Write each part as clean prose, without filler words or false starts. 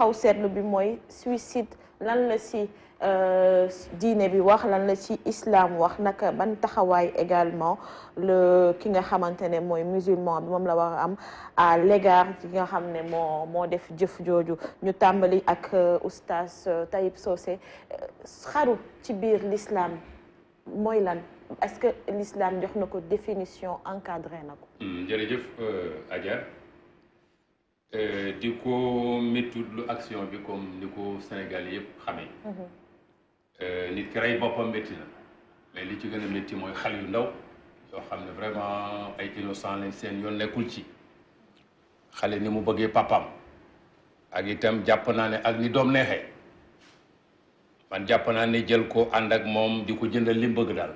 xaw seetlu bi mooy suicide lan la ci diine bi wax, lan la ci islam wax, naka ban taxawaay également le ki nga xamante ne mooy musulman bi moom la war a am à l'égard ki nga xam ne moo def jëf jooju. ñu tàmbali ak oustaz Taib Socé. xaru ci biir l'islam mooy lan, est-ce que l'islam jox na ko définition encadré na ko? jërëjëf Adja. di ko métti lu action bi comme ni ko Sénégal yëpp xamee. nit ki rey boppam métti na mais li ci gën a métti mooy xale yu ndaw yoo xam ne vraiment ay innocent lañ, seen yoon nekkul ci. xale ni mu bëggee papam ak itam jàpp naa ne ak ni doom neexee man jàpp naa ne jël ko ànd ak moom di ko jëndal li mu bëgg daal.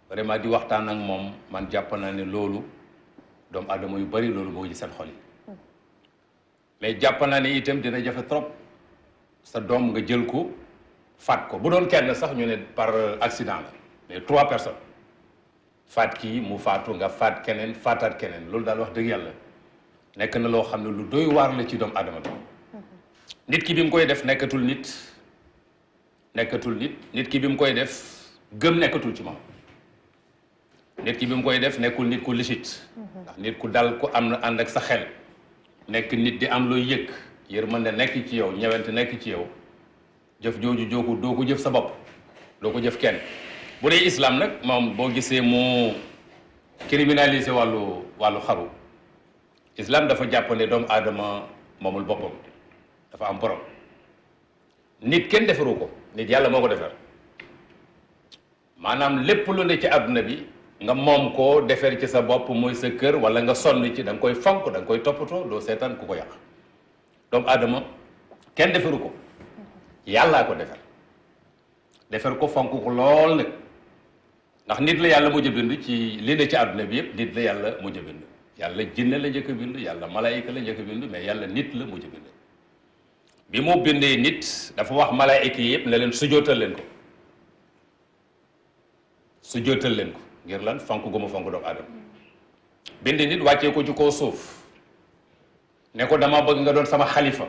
vraiment di waxtaan ak moom man jàpp naa ne loolu doomu aadama yu bari loolu moo ci seen xol yi. mais jàpp naa ne itam dina jafe trop sa doom nga jël ko faat ko bu doon kenn sax ñu ne par accident la mais 3 personnes faat kii mu faatu nga faat keneen faataat keneen loolu daal wax dëgg yàlla nekk na loo xam ne lu doy waar la ci doomu aadama bi. nit ki bi mu koy def nekkatul nit nit ki bi mu koy def gëm nekkatul ci moom. nit ki bi mu koy def nekkul nit ku licite. ndax nit ku dal ku am na ànd ak sa xel. nekk nit di am looy yëg yërmande nekk ci yow ñewente nekk ci yow jëf jooju doo ko jëf sa bopp doo ko jëf kenn. bu dee islam nag moom boo gisee mu criminaliser wàllu xaru islam dafa jàpp ne doomu aadama moomul boppam dafa am borom. nit kenn defaru ko, nit yàlla moo ko defar maanaam lépp lu ne ci àdduna bi nga moom ko defar ci sa bopp mooy sa kër wala nga sonn ci da nga koy fonk da nga koy toppatoo doo seetaan ku ko yàq. doomu aadama kenn defaru ko yàllaa ko defar ko fonk ko lool nag ndax nit la yàlla mujj a bind ci li ne ci àdduna bi yëpp nit la yàlla mujj a bind. yàlla jinne la njëkk a bind, yàlla malaayika la njëkk a bind, mais yàlla nit la mujj a bind. bi mu bindee nit dafa wax malaayika yi yëpp ne leen sujootal leen ko ngir lan fonk gu ma fonk doomu aadama. bind nit wàccee ko ci kaw suuf ne ko dama bëgg nga doon sama xalifa.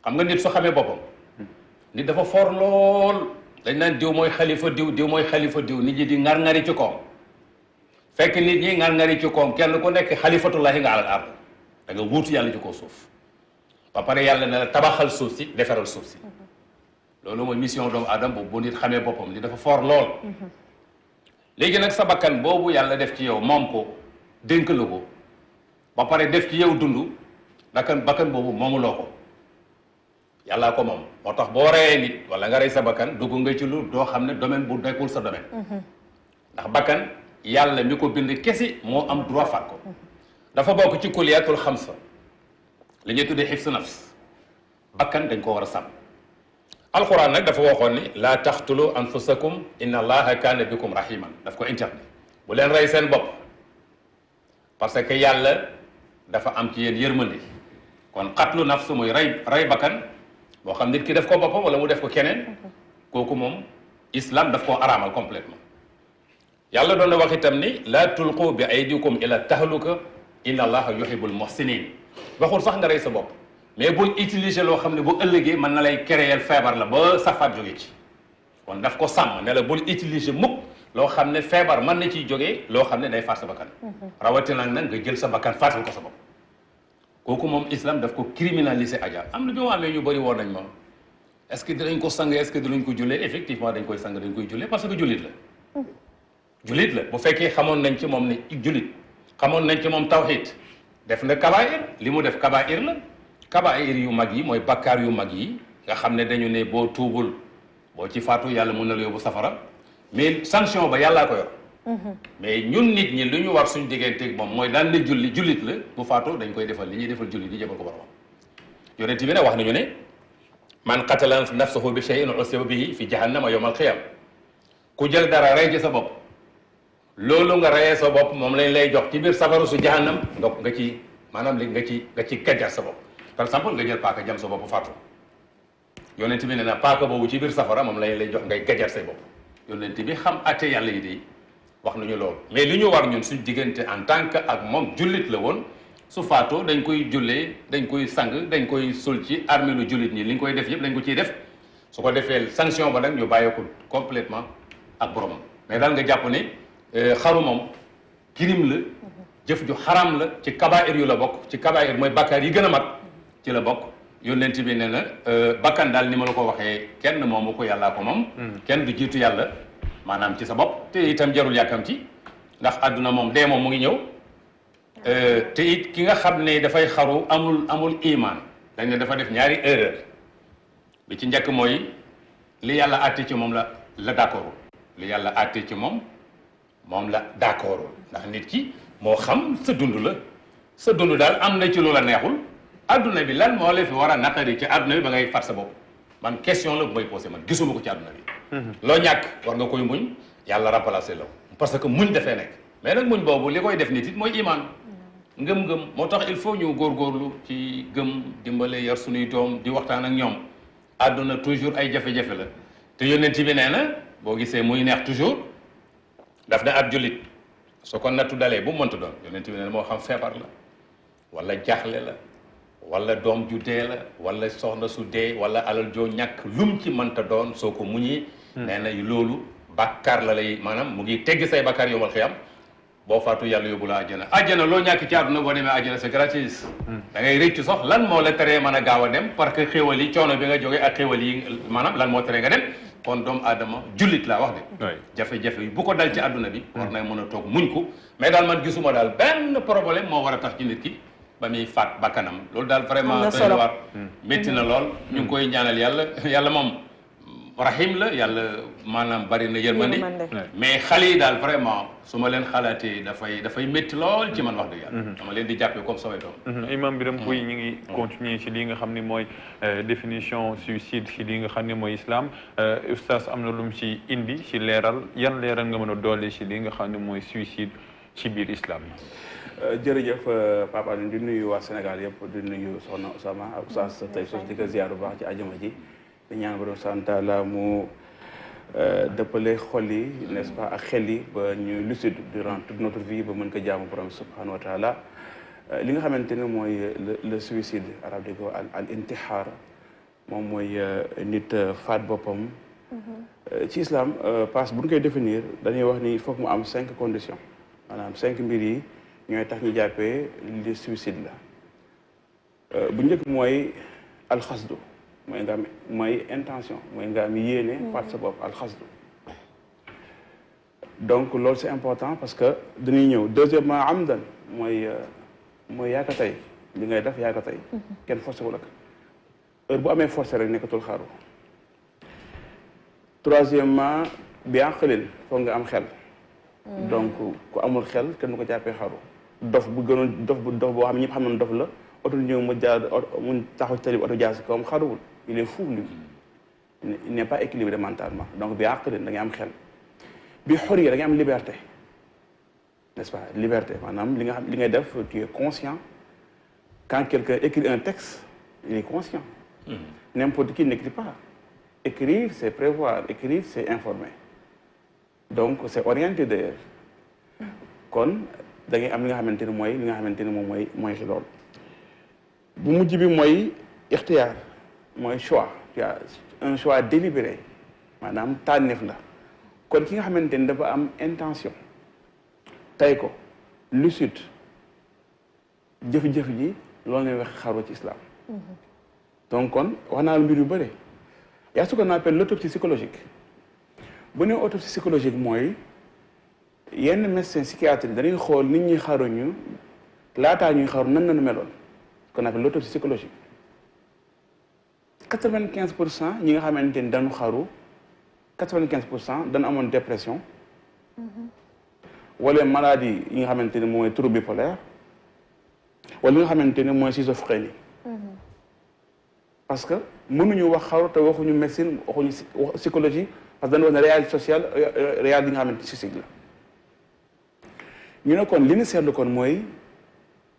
xam nga nit su xamee boppam nit dafa for lool dañ naan diw mooy xalifa diw mooy xalifa diw nit ñi di ngar-ngari ci koom fekk nit ñi ngar-ngari ci koom kenn ku nekk xalifatullahi nga alal ard da nga wuutu yàlla ci kaw suuf ba pare yàlla ne la tabaxal suuf si defaral suuf si loolu mooy mission doomu aadama boobu bu nit xamee boppam li dafa for lool. léegi nag sa bakkan boobu yàlla def ci yow moom ko dénk la ko ba pare def ci yow dund bakkan boobu moomuloo ko yàllaa ko moom. moo tax boo reyee nit wala nga rey sa bakkan dugg nga ci lu doo xam ne domaine bu nekkul sa domaine. ndax bakkan yàlla mi ko bind kesi moo am droit faat ko. dafa bokk ci kulliyatul xamsa li ñuy tuddee xifsu nafs bakkan dañ ko war a sàmm. alquran nag dafa waxoon ni laa taxtulu anfusakum inna allaha kaana bikum rahiman daf ko interdit bu leen rey seen bopp parce que yàlla dafa am ci yéen yërmandi. kon xatlu nafs muy rey bakkan boo xam nit ki def ko boppam wala mu def ko keneen kooku moom islam daf koo araamal complètement. yàlla doon na wax itam ni laa tulqu bi aydikum ila tahluka inna allaha yuhibbul muhsinin waxul sax nga rey sa bopp mais bul utiliser loo xam ne bu ëllëgee mën na lay créer feebar la ba safaat jóge ci. kon daf ko sàmm ne la bul utiliser mukk loo xam ne feebar mën na ciy jógee loo xam ne day faat sa bakkan. rawatina nag nga jël sa bakkan faatal ko sa bopp. kooku moom islam daf ko criminaliser Adja am na bi mu amee ñu bëri woon nañ ma est-ce que dinañ ko sang est-ce que dinañ ko jullee effectivement dañ koy sang dañ koy jullee parce que jullit la. jullit la bu fekkee xamoon nañ ci moom ne jullit xamoon nañ ci moom tawhid def na kabaa'ir li mu def kabaa'ir la. kabaa'ir yu mag yi mooy bakkaar yu mag yi nga xam ne dañu ne boo tuubul boo ci faatu yàlla mun na la yóbbu safara mais sanction ba yàllaa ko yor. mais ñun nit ñi lu ñu war suñu digganteeg moom mooy daan na jullit la bu faatoo dañ koy defal li ñuy defal jullit yi jëbal ko boromam. yonent bi ne wax nañu ne man qatala nafsahu bi shay'in usiba bihi fi jahannama yawmal qiyam ku jël dara rey ci sa bopp loolu nga reyee sa bopp moom lañ lay jox ci biir safaru su jahannam nga ci maanaam li nga ci gàjjar sa bopp. par exemple nga jël paaka jam sa bopp faatu yonent bi ne na paaka boobu ci biir safara moom lañ lay jox ngay gàjjar say bopp yonent bi xam atte yàlla yi de wax nañu loolu mais li ñu war ñun suñ diggante en tant que ak moom jullit la woon su faatoo dañ koy jullee dañ koy sang dañ koy sul ci armée lu jullit ñi li ñu koy def yëpp dañ ko ciy def su ko defee sanction ba nag ñu bàyyi ko complètement ak boromam mais daal nga jàpp ne xaru moom crime la jëf ju xaram la ci kabaa'ir yu la bokk ci kabaa'ir mooy bakkaar yi gën a mag ci la bokk yónnent bi nee na bakkan daal ni ma la ko waxee kenn moomu ko yàllaa ko moom kenn du jiitu yàlla maanaam ci sa bopp te itam jarul yàkkamti ndax àdduna moom dee moom mu ngi ñëw te it ki nga xam ne dafay xaru amul iman dañ ne dafa def ñaari erreur bi ci njëkk mooy li yàlla àtte ci moom la d'accord li yàlla àtte ci moom la d'accord ndax nit ki moo xam sa dund la sa dund daal am na ci lu la neexul adduna bi lan moo la fi war a naqari ci adduna bi ba ngay far sa bopp man question la bu may posé man gisuma ko ci adduna bi loo ñàkk war nga koy muñ yàlla remplacé la parce que muñ dafee nekk mais nag muñ boobu li koy def nit it mooy iman ngëm-ngëm moo tax il faut ñu góorgóorlu ci gëm dimbale yar suñuy doom di waxtaan ak ñoom adduna toujours ay jafe-jafe la te yónnent bi nee na boo gisee muy neex toujours daf na ab jullit soo ko nattu dalee bu mu mënta doon yónnent bi nee na moo xam feebar la wala jaaxle la wala doom ju dee la wala soxna su dee wala alal joo ñàkk lum ci mënta doon soo ko muñee nee na loolu bàkkaar la lay maanaam mu ngi teggi say bàkkaar yomal xiyam boo faatu yàlla yóbbu la àjjana loo ñàkk ci àdduna boo demee àjjana c'est gratuit da ngay rëccu sox lan moo la teree mën a gaaw a dem parce que xéwal yi coono bi nga jógee ak xéwal yi maanaam lan moo teree nga dem kon doomu aadama jullit laa wax de jafe-jafe yi bu ko dal ci àdduna bi war na mën a toog muñ ko mais daal man gisuma daal benn problème moo war a tax ci nit ki ba muy faat bakkanam loolu daal vraiment doy na waar métti na lool ñu ngi koy ñaanal yàlla moom rahim la yàlla maanaam bari na yërmande mais xale yi daal vraiment su ma leen xalaatee dafay métti lool ci man wax dëgg yàlla dama leen di jàppee comme samay doom imam Birame Pouye ñu ngi continuer ci li nga xam ne mooy définition suicide ci li nga xam ne mooy islam oustaz am na lu mu ci indi ci leeral yan leeral nga mën a doole ci li nga xam ne mooy suicide ci biir islam jërëjëf Pape Alioune di nuyu waa Sénégal yëpp di nuyu soxna Osama ak oustaz tey sos di ko ziar bu baax ci àjjuma ji di ñaan borom sant la mu dëppale xol yi n'est-ce pas ak xel yi ba ñu lucide durant toute notre vie ba mën ko jaamu borom subhanahu wa taala li nga xamante ne mooy le suicide arabe di ko al intihar moom mooy nit faat boppam ci islam parce que bu ñu koy définir dañuy wax ni il faut que mu am 5 conditions maanaam 5 mbir yi ñooy tax ñu jàppee li suicide la bu njëkk mooy alxasdu mooy intention mooy nga am yéene faat sa bopp alxasdu donc loolu c'est important parce que dañuy ñëw deuxièmement amdan mooy yaa ko tey li ngay def yaa ko tey kenn forcé wala ko heure bu amee forcé rek nekkatul xaru troisièmement bi aqlin foog nga am xel donc ku amul xel kenn du ko jàppee xaru dof bu gënoon dof boo xam ne ñëpp xam nañ dof la oto ñëw mu jaar mu taxaw ci tali bi oto jaar si kawam xaruwul il est fou lui il n'est pas équilibré mentalement donc bi àqlin da ngay am xel bi xorriya da ngay am liberté n'est-ce pas liberté maanaam li nga xam li ngay def tu es conscient quand quelqu'un écrit un texte il est conscient n'importe qui n'écrit pas écrire c'est prévoir écrire c'est informer donc c'est orienté d'ailleurs kon da ngay am li nga xamante ne mooy li nga xamante ne moom mooy ci loolu bu mujj bi mooy ixtiyaar mooy choix tu as un choix délibéré maanaam tànneef la kon ki nga xamante ni dafa am intention tay ko lucide jëf-jëf ji loolu lay wax xaru ci islam donc kon wax naa la mbir yu bëri y a ce qu'on appelle l'autopsie psychologique bu ne autopsie psychologique mooy yenn médecin psychiatre yi dañuy xool nit ñi xaruñu laataa ñuy xaru nan nañu meloon qu'on appelle l'autopsie psychologique 95% ñi nga xamante ni dañu xaru 95% dañu amoon dépression wala maladie yi nga xamante ni mooy trouble bipolaire wala li nga xamante ni mooy schizophrénie parce que mënuñu wax xaru te waxuñu médecine waxuñu psychologie parce que dañu wax ne réalité sociale réalité yi nga xamante psychique la ñu ne kon li ñu seetlu kon mooy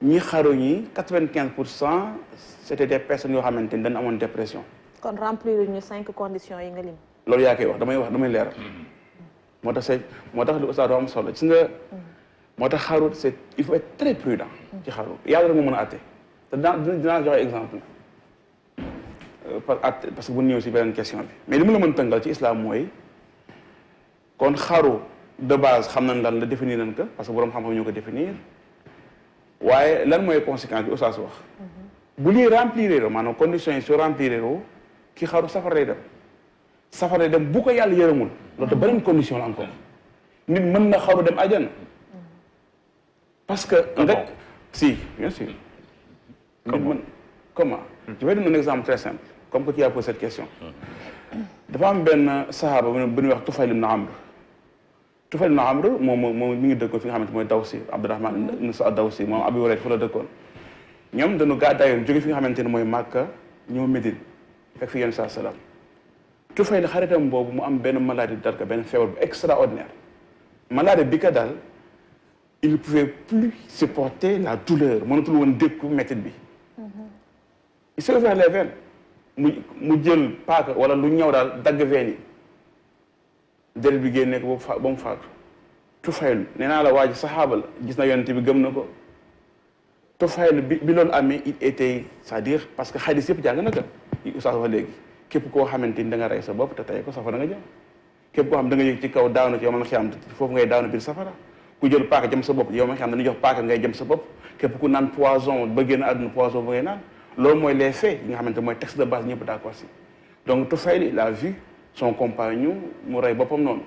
ñi xaru ñi 95% c'était des personnes yoo xamante ni dañu amoon dépression. kon remplir ñu 5 conditions yi nga lim. loolu yaa koy wax damay leeral. moo tax lu ustaad am solo ci nga moo tax xaru il faut être très prudent ci xaru yàlla rek moo mën a àtte te dinaa joxe exemple parce que bu ñëw si beneen question bi mais li mu la mën tëngal ci islam mooy kon xaru de base xam nañ lan la définir nañ ko parce que borom xam-xam ñoo ko définir waaye lan mooy conséquence bi oustaz wax bu lii remplir maanaam conditions yi su remplir ki xaru safara lay dem safara lay dem bu ko yàlla yërëmul loolu te beneen condition la encore nit mën na xaru dem àjjana parce que nga si bien sûr comment je vais donner un exemple très simple comme que tu as posé cette question dafa am benn sahaaba bu ñuy wax Tufayl ibn Amr Tufayl ibn Amr moom mi ngi dëkkoon fi nga xamante mooy Dawsi Abdurrahman ibn Saad Dawsi moom Abi Hurayra fa la dëkkoon ñoom dañu gàddaayoon jóge fi nga xamante ne mooy Màkka ñëw Médine fekk fi yenn saa salaam Tufayl xaritam boobu mu am benn maladie dal ko benn feebar bu extraordinaire maladie bi ko daal il ne pouvait plus supporter la douleur mënatul woon dékku métit bi il s'est ouvert les veines mu jël paaka wala lu ñëw daal dagg veine yi deret bi génne ko ba mu faatu Tufayl nee naa la waa ji saxaaba la gis na yonent bi gëm na ko Tufayl bi loolu amee il était c'est-à-dire parce que xadis yëpp jàng na ko oustaz wax léegi képp koo xamante ni da nga rey sa bopp te tey ko safara nga jëm képp koo xam da nga yëg ci kaw daaw na ci yow man xiyam foofu ngay daaw na biir safara ku jël paaka jëm sa bopp yow man xiyam dañuy jox paaka ngay jëm sa bopp képp ku naan poison ba génn àdduna poison ba ngay naan loolu mooy les faits yi nga xamante mooy texte de base ñëpp d'accord si donc Tufayl il a vu son compagnon mu rey boppam noonu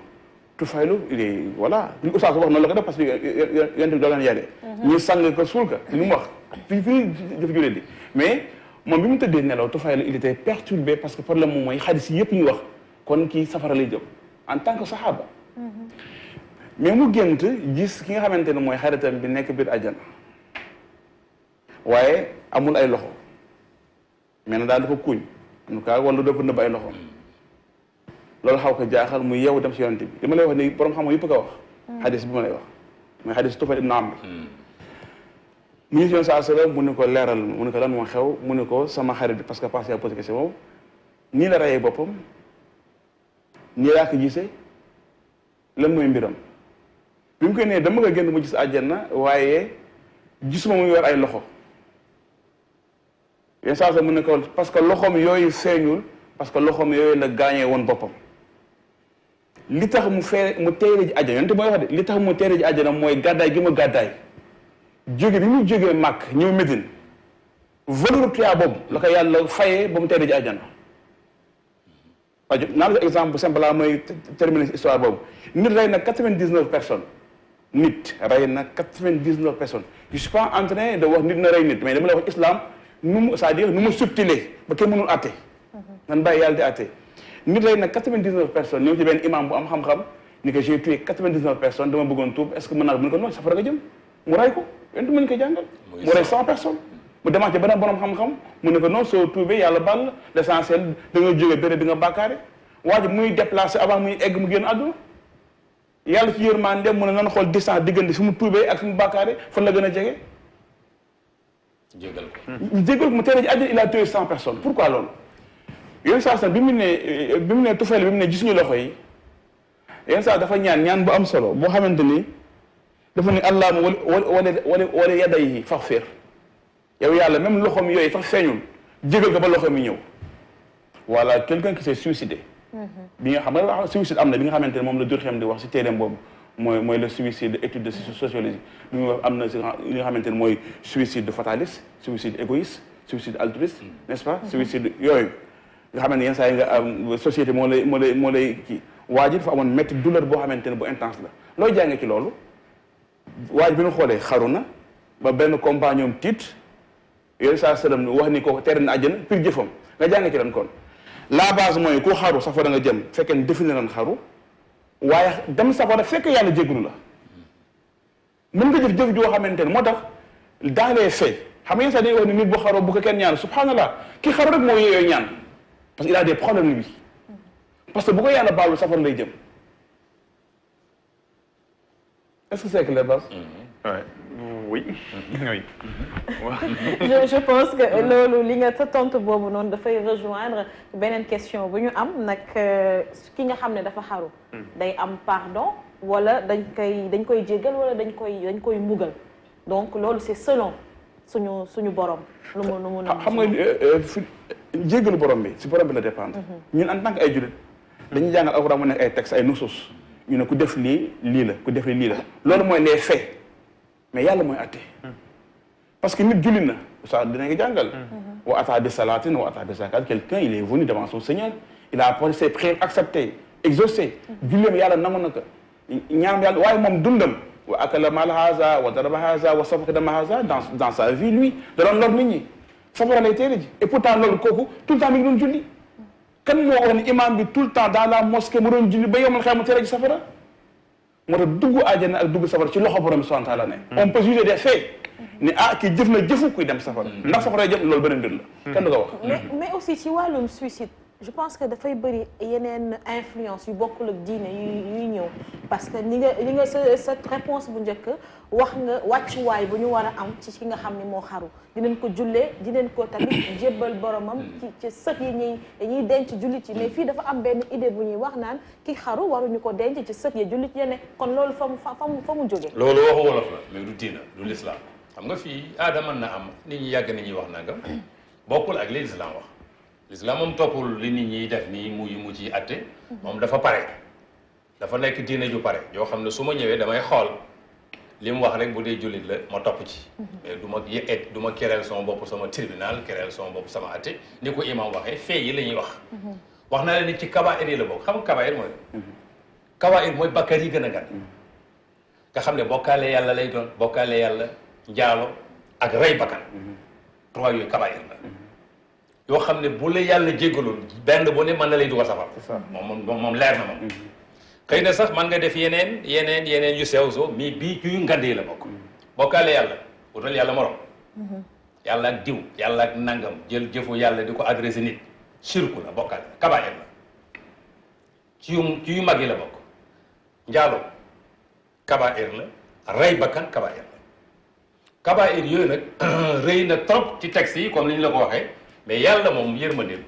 Tufayl il est voilà li oustaz wax noonu la ko def parce que yonent bi doo leen yare ñu sang ko suul ko li mu wax fii dafa julee di mais moom bi mu tëddee nelaw Tufayl il était perturbé parce que problème moom mooy xadis yëpp ñu wax kon kii safara lay jëm en tant que sahaba mais mu gént gis ki nga xamante ne mooy xaritam bi nekk biir àjjana waaye amul ay loxo mais na daal dafa kuuñ en tout cas wala dafa nëbb ay loxoom loolu xaw ko jaaxal mu yeewu dem si yonent bi li ma lay wax ni borom xam-xam yëpp ko wax xadis bi ma lay wax mooy xadis Tufayl ibn Amr mu ñu yoon saa sallam mu ne ko leeral mu ne ko lan moo xew mu ne ko sama xarit bi parce que passé à posé question boobu nii la rayee boppam nii laa ko gisee lan mooy mbiram bi mu koy nee dama nga génn mu gis àjjana waaye gisuma muy yor ay loxo yenn saa sallam mu ne ko parce que loxoom yooyu feeñul parce que loxoom yooyu la gaañee woon boppam li tax mu teere ji àjjana yonte mooy wax de li tax mu teere ji àjjana mooy gàddaay gi ma gàddaay jóge bi mu jógee Màkk ñëw Médine valeur tuyaa boobu la ko yàlla fayee ba mu teere ji àjjana waaye naa la exemple bu simple laa mooy terminer histoire boobu nit rey na 99 personnes nit rey na 99 personnes je suis pas en train de wax nit na rey nit mais dama lay wax islam nu mu c'est-à-dire nu mu subtilé ba kenn mënul àtte nan bàyyi yàlla di àtte nit rey na 99 personnes ñëw ci benn imam bu am xam-xam ni que j'ai tué 99 personnes dama bëggoon tuub est-ce que mën naa mu ne ko non safara nga jëm mu rey ko yéen du mën ko jàngal mu rey 100 personnes mu demaat ci beneen borom xam-xam mu ne ko non soo tuubee yàlla baal l'essentiel da nga jóge bëre di nga bàkkaare waa ji muy déplacé avant muy egg mu génn àdduna yàlla ci yërmande mu ne nan xool distance diggante fi mu tuubee ak fi mu bàkkaare fan la gën a jege jégal ko mu tere ji àddina il a tué 100 personnes pourquoi loolu yéen saa bi mu ne Tufayl bi mu ne gisuñu loxo yi yéen saa dafa ñaan bu am solo boo xamante ni dafa ne allahumma wala yadayhi faghfir yow yàlla même loxoom yooyu sax feeñul jégal ko ba loxoom yi ñëw voilà quelqu'un qui s'est suicidé bi nga xam nga suicide am na bi nga xamante ne moom la Durkheim di wax si téereem boobu mooy le suicide étude de sociologie bi mu wax am na si li nga xamante ne mooy suicide fataliste suicide égoïste suicide altruiste n'est-ce pas suicide yooyu nga xamante ne yenn saa yi nga am société moo lay kii waa ji dafa amoon métti douleur boo xamante ne bu intense la looy jàngee ci loolu waa ji bi ñu xoolee xaru na ba benn compagnon tiit yooyu saa sallam wax ni ko tere na àjjana pire jëfam nga jàngee ci lan kon la base mooy ku xaru safara nga jëm fekkee ne défini nan xaru waaye dem safara fekk yàlla jégalu la mën nga jëf joo xamante ne moo tax dans les faits xam nga yenn saa dañuy wax ni nit bu xaroo bu ko kenn ñaan subhanallah ki xaru rek moo yooyu ñaan parce que il a des problèmes lui parce que bu ko yàlla baalu safara lay jëm est-ce que c'est clair Bas? Oui. Oui. je pense que loolu li nga tontu boobu noonu dafay rejoindre beneen question bu ñu am nag ki nga xam ne dafa xaru day am pardon wala dañ koy jéggal wala dañ koy mugal donc loolu c'est selon suñu borom lu mu xam nga jéggalu borom bi si borom bi la dépendre ñun en tant que ay jullit dañuy jàngal alxuraan mu nekk ay textes ay nusus ñu ne ku def lii la ku def lii la loolu mooy les faits mais yàlla mooy atte parce que nit jullit na ça dinañ ko jàngal wa ata bi salatin wa ata bi zakat quelqu'un il est venu devant son Seigneur il a apporté ses prières acceptées exaucées julleem yàlla nangu na ko ñaanam yàlla waaye moom dundam wa akala mal haza wa daraba haza wa safaka dama haza dans sa vie lui da doon lor nit ñi safara lay teere ji et pourtant loolu kooku tout le temps mi ngi doon julli kan moo wax ni imam bi tout le temps dans la mosquée mu doon julli ba yomal xëy mu teere ji safara moo tax dugg àjjana ak dugg safara ci loxo borom subhanahu wa ta'ala ne on peut juger des faits ni kii jëf na jëfu kuy dem safara ndax safara jëm loolu beneen mbir la kenn du ko wax mais aussi ci wàllum suicide je pense que dafay bëri yeneen influence yu bokkul ak diine yuy ñëw parce que ni nga cette réponse bu njëkk wax nga wàccuwaay bu ñu war a am ci ki nga xam ni moo xaru dinañ ko jullee dinañ ko tamit jébbal boromam ci sët yi ñuy denc jullit yi mais fii dafa am benn idée bu ñuy wax naan ki xaru waruñu ko denc ci sët yi jullit yi ne kon loolu fa mu jógee loolu waxu wolof la mais du diina du l'islam xam nga fii aada mën na am nit ñi yàgg nañuy wax nangam bokkul ak li l'islam wax l'islam moom toppul li nit ñiy def nii mu ci atte moom dafa pare dafa nekk diine ju pare yoo xam ne su ma ñëwee damay xool li mu wax rek bu dee jullit la ma topp ci mais du ma kereel sama bopp sama tribunal kereel sama bopp sama atte ni ko imam waxee fee yi la ñuy wax naa leen ni ci kabaa'ir yi la bokk xam nga kabaa'ir mooy bakkaar yi gën a ngan nga xam ne bokkaale yàlla lay doon bokkaale yàlla njaalo ak rey bakkan trois yooyu kabaa'ir la yoo xam ne bu la yàlla jéggaloon benn bu ne mën na lay dugal safar moom leer na moom xëy na sax man nga def yeneen yu sew so mais bii yu ngandee la bokk bokkaale yàlla utal yàlla morom yàlla ak diw yàlla ak nangam jël jëfu yàlla di ko adressé nit shirku la bokkaale kabaa'ir la ci yu mag yi la bokk njaalo kabaa'ir la rey bakkan kabaa'ir la kabaa'ir yooyu nag rëy na trop ci texte yi comme ni ñu la ko waxee mais yàlla moom yërmandeem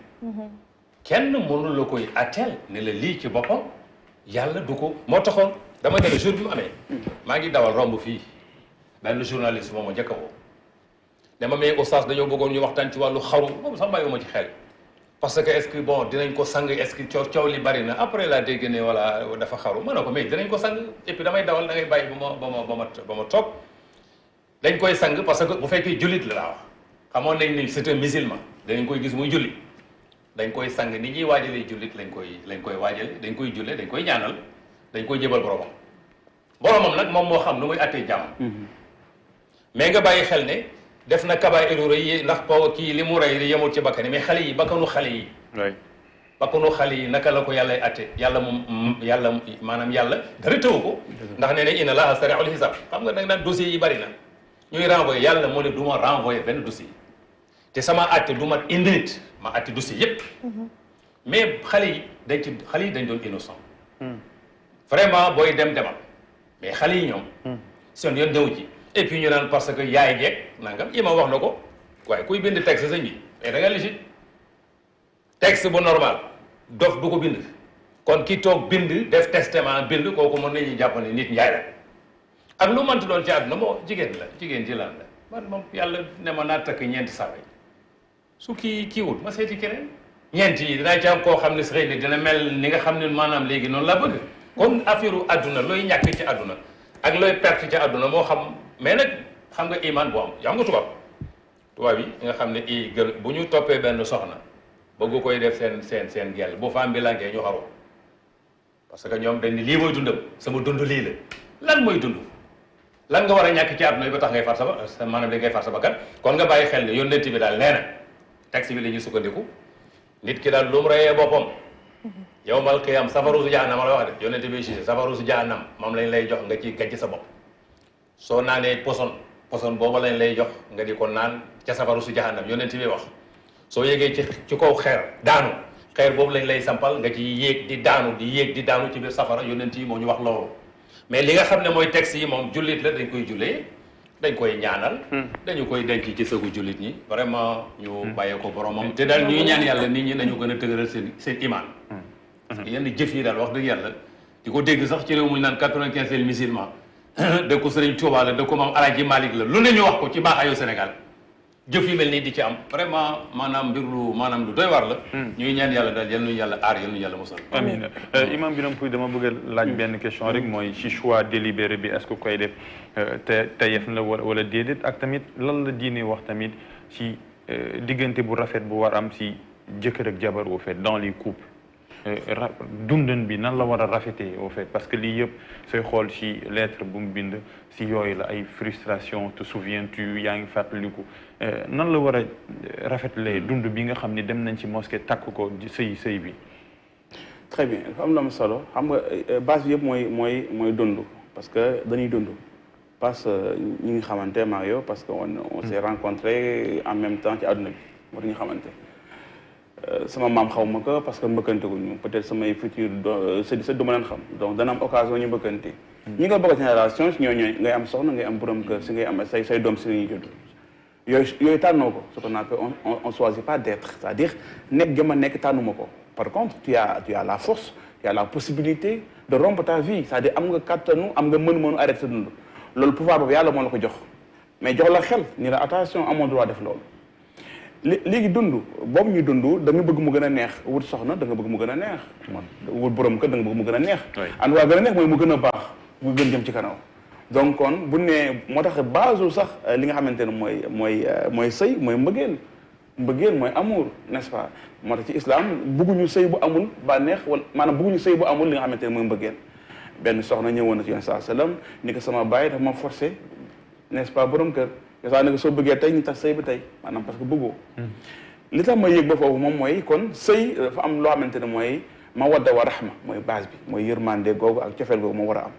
kenn mënu la koy atteel ne la lii ci boppam yàlla du ko moo taxoon dama ne la jour bi mu amee maa ngi dawal romb fii benn journaliste moom ma njëkk a woo ne ma mais oustaz dañoo bëggoon ñu waxtaan ci wàllu xaru moom sax bàyyiwuma ci xel parce que est-ce que bon dinañ ko sang est-ce que coow li bari na après la dégg ne voilà dafa xaru ma ne ko mais dinañ ko sang et puis damay dawal da ngay bàyyi ba ma toog dañ koy sang parce que bu fekkee jullit la laa wax xamoon nañ ni c'est un musulman danañ koy gis muy julli dañ koy sang ni ñuy waajalee jullit lañ koy waajale dañ koy julle dañ koy ñaanal dañ koy jébal boromam nag moom moo xam nu muy attee jàmm mais nga bàyyi xel ne def na kabaa'iru rëy ndax kii li mu rey yemul ci bakkan yi mais xale yi bakkanu xale yi naka la ko yàlla atte yàlla moom maanaam yàlla dara tëwu ko ndax nee ne inna Allaha sari'ul hisaab xam nga da nga naan dossiers yi bari na ñuy renvoyé yàlla moo ne du ma renvoyé benn dossier te sama atte du mat une minute ma atte dossier yépp mais xale yi dañ doon innocent vraiment booy demal mais xale yi ñoom seen yoon newu ci et puis ñu naan parce que yaay jeeg nangam ima wax na ko waaye kuy bind texte sëñ bi mais da nga légit texte bu normal dof du ko bind kon ki toog bind def testament bind kooku mën nañu jàpp ne nit njaay la ak lu mënti doon ci àdduna moo jigéen ji lan la man moom yàlla ne ma naa takk ñeenti saaba yi su kiiwul ma seeti keneen ñeenti yi dinaa ci am koo xam ne si xëy na dina mel ni nga xam ne maanaam léegi noonu la bëgg kon affaire u àdduna looy ñàkk ci àdduna ak looy perte ci àdduna moo xam mais nag xam nga iman boo am yaa nga tubaab yi nga xam ne bu ñu toppee benn soxna bëgg koy def seen gel bu femme bi lankee ñu xaroo parce que ñoom dañ ni lii mooy dundam sama dund lii la lan mooy dund lan nga war a ñàkk ci àdduna yi ba tax ngay far sa maanaam da ngay far sa bakkan kon nga bàyyi xel ne yónnent bi daal nee na texte bi la ñuy sukkandiku nit ki daal lu mu reyee boppam yawmal qiyaam safaru su jahannam la wax de yónnent bi si safaru su jahannam moom lañ lay jox nga ci gàcc sa bopp soo naanee poson boobu lañ lay jox nga di ko naan ca safaru su jahannam yónnent bi wax soo yéegee ci kaw xeer boobu lañ lay sampal nga ci yéeg di daanu ci biir safara yónnent yi moo ñu wax loolu mais li nga xam ne mooy texte yi moom jullit la dañ koy jullee dañ koy ñaanal dañu koy denc ci sëgu jullit ñi vraiment ñu bàyyee ko boromam te daal ñuy ñaan yàlla nit ñi nañu gën a tëgëral seen iman yenn jëf yi daal wax dëgg yàlla di ko dégg sax ci réew mu ñu naan 95 musulman dëkku Sëriñ Tuubaa la dëkku Maam Alaaji Malick la lu ne ñu wax ko ci baaxaayu Sénégal jëf yu mel nii di ci am vraiment maanaam lu doy war la. ñuy ñaan yàlla daal yal nañu yàlla aar yal nañu yàlla musal. amiin Imam Birame Pouye dama bëgg a laaj benn question rek mooy ci choix délibéré bi est-ce que koy def te tayef la wala déedéet ak tamit lan la diine wax tamit ci diggante bu rafet bu war am ci jëkkër ak jabar au fait dans les couples. dundan bi nan la war a rafetee au fait parce que lii yëpp sooy xool ci lettre bu mu bind ci yooyu la ay frustration te souviens-tu yaa ngi fàttaliku nan la war a rafetlee dund bi nga xam ni dem nañ ci mosquée takk ko sëy bi. très bien dafa am lu am solo xam nga base bi yëpp mooy dund parce que dañuy dund parce que ñi ngi xamante maa yow parce que on s'est rencontré en même temps ci àdduna bi moo ñu xamante. sama maam xaw ma ko parce que mbëkkante gu ñu peut-être samay futur sa du ma leen xam donc dana am occasion ñu mbëkkante. ñi nga bokk génération si ñooñu ngay am soxna ngay am borom kër si ngay am say doom si ñuy judd yooyu tànnoo ko ce qu'on appelle on choisit pas d'être c'est-à-dire nekk gi ma nekk tànnuma ko par contre tu as la force tu as la possibilité de rompre ta vie c'est-à-dire am nga kattanu am nga mën-mënu arrêter sa dund loolu pouvoir boobu yàlla moo la ko jox mais jox la xel ni la attention amoo droit def loolu. léegi dund boobu ñuy dund da nga bëgg mu gën a neex wut soxna da nga bëgg mu gën a neex wut borom kër da nga bëgg mu gën a neex and waa gën a neex mooy mu gën a baax mu gën jëm ci kanam donc kon bu ne moo tax base sax li nga xamante ne mooy sëy mooy mbëggeel mooy amour n'est-ce pas moo tax ci islam bëgguñu sëy bu amul bànneex wala maanaam bëgguñu sëy bu amul li nga xamante ne mooy mbëggeel benn soxna ñëwoon na ci Yonent sallallahu alayhi wasallam ni ko sama baay dafa ma forcé n'est-ce pas borom kër saa ne soo bëggee tey ñu tax sëy bi tey maanaam parce que bëggoo li tax ma yëg ba foofu moom mooy kon sëy dafa am loo xamante ne mooy mawadda wa rahma mooy base bi mooy yërmande googu ak cofeel googu moo war a am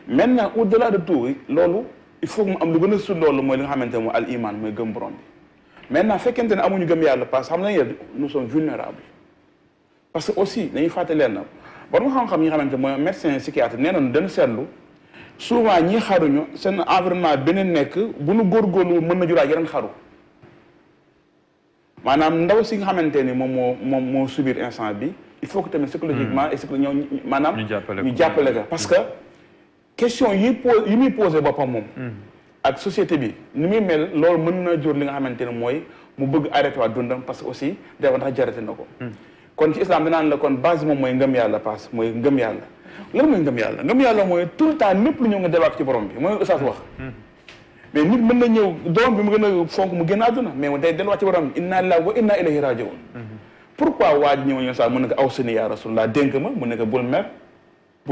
maintenant au-delà de tout loolu il faut que mu am lu gën a sut loolu mooy li nga xamante ne mooy al iman mooy gëm borom bi maintenant fekkente ne amuñu gëm yàlla parce que xam nañ nous sommes vulnérables parce que aussi dañuy fàtte leen na borom xam-xam yi nga xamante ne mooy médecin psychiatre nee nañu dañu seetlu souvent ñi xaruñu seen environnement beneen nekk bu nu góorgóorlu mën na juraat yeneen xaru maanaam ndaw si nga xamante ni moom moo subir instant bi il faut que tamit psychologiquement et ñoo maanaam ñu jàppale ko parce que question yi muy posé boppam moom ak société bi ni muy mel loolu mën na jur li nga xamante ne mooy mu bëgg arrêté waa dundam parce que aussi dafa ndax jarate na ko kon ci islam danaan la kon base moom mooy ngëm yàlla passe mooy ngëm yàlla lan mooy ngëm yàlla mooy tout le temps lépp lu ñëw nga delluwaat ci borom bi mooy ustaas wax mais nit mën na ñëw doom bi mu gën a fonk mu génn àdduna mais day delluwaat ci borom bi inna lillahi wa inna ilayhi raji'un pourquoi waa ji ñëw ñu sax mën na ko aw sini ya rasulullah dénk ma mën na ko bul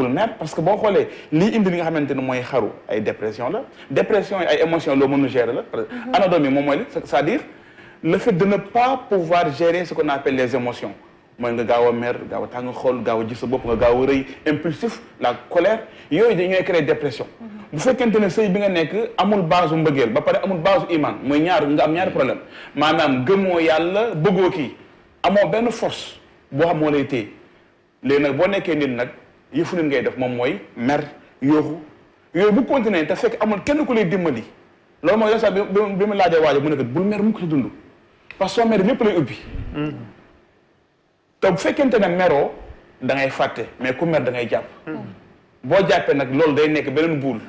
mer parce que boo xoolee lii indi li nga xamante ne mooy xaru ay dépression la dépression yi ay émotion loo mën a gérer la anatomie moom mooy li c'est-à-dire le fait de ne pas pouvoir gérer ce qu'on appelle les émotions mooy nga gaaw a mer gaaw a tàng xool gaaw a gis sa bopp nga gaaw a rëy impulsif la colère yooyu ñooy créer dépression bu fekkente ne sëy bi nga nekk amul base u mbëggeel ba pare amul base u iman mooy nga am ñaari problème maanaam gëmoo yàlla bëggoo kii amoo benn force boo xam moo lay téye léegi nag boo nekkee nit nag yëfu nit ngay def moom mooy mer yooxu yooyu bu continuer te fekk amul kenn ku lay dimbali loolu mooy sax bi mu laajee waajo mu ne ko bul mer mukk ci dund parce que soo mer lépp lay ubbi te bu fekkente ne meroo da ngay fàtte mais ku mer da ngay jàpp boo jàppee nag loolu day nekk beneen buul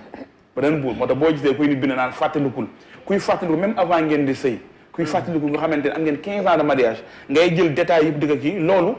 moo tax boo gisee kuy nit bind naan fàttalikul kuy fàttaliku même avant ngeen di sëy kuy fàttaliku nga xamante ne am ngeen 15 ans de mariage ngay jël détails yëpp dëgg kii loolu